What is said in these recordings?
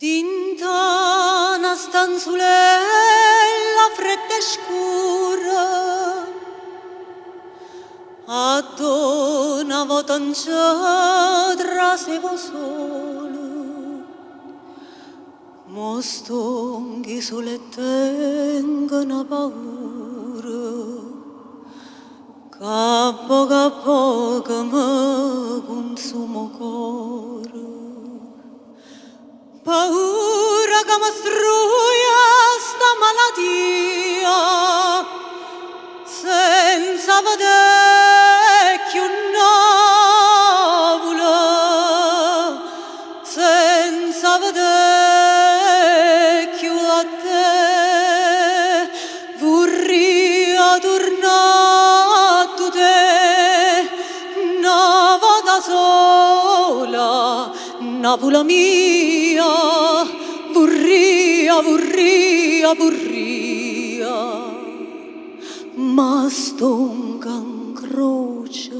Tinta una stanzulella fredda e scura, a una volta in cedra sevo solo, mo stonghi sole tengono paura, che a poco mi consumo cuore. Paura che mi struia sta malattia, senza vedere più nuvola, senza vedere più a te, vorrei tornare te, una volta sola, Napoli mia, Vurria, Vurria, Vurria, ma stonca in croce.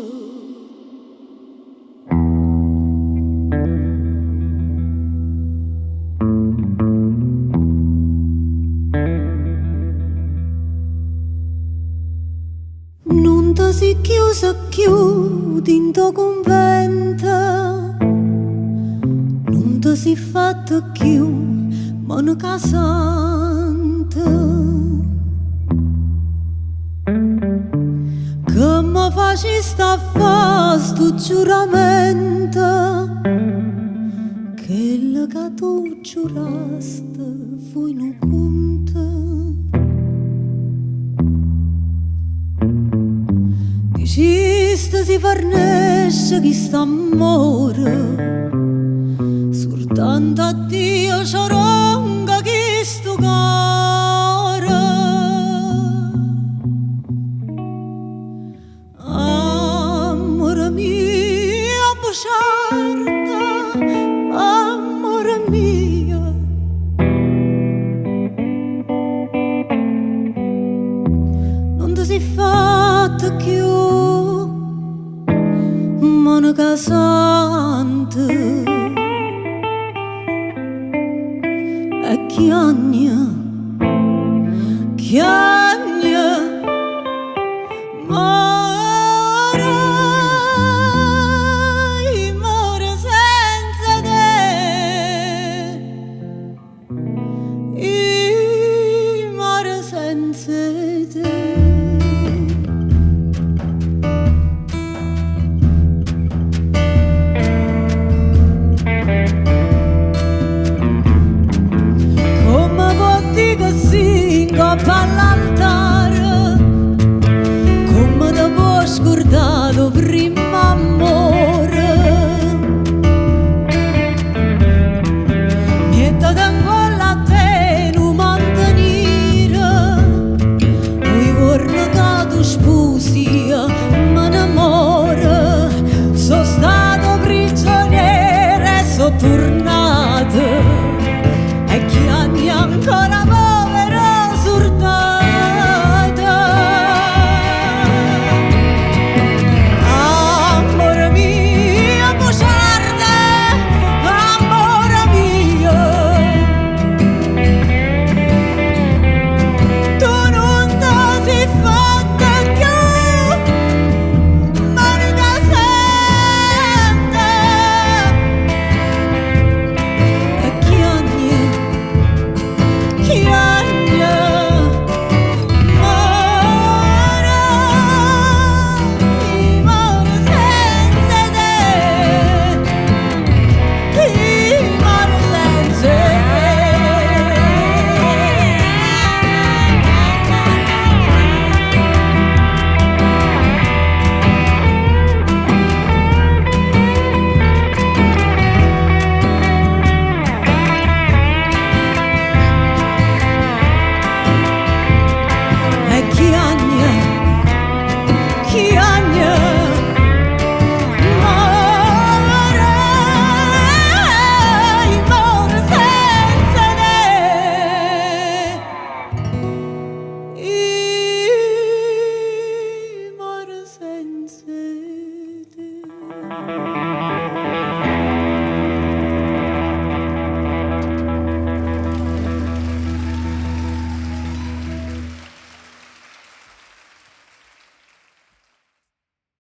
Non ti sei chiusa più in tuo convento, non ti sei fatta più monaca santa, che mi facesti a fare sto giuramento, che il che tu giurasti fu in un conto. Dicesti si farnesce chi sta amore, soltanto a Dio c'oronga chi sto cuore. Amore mio, busciardo, amore mio, non ti sei fatta più monaca santa, e chiagna, more senza te, more senza te. Come vuoi che singo parla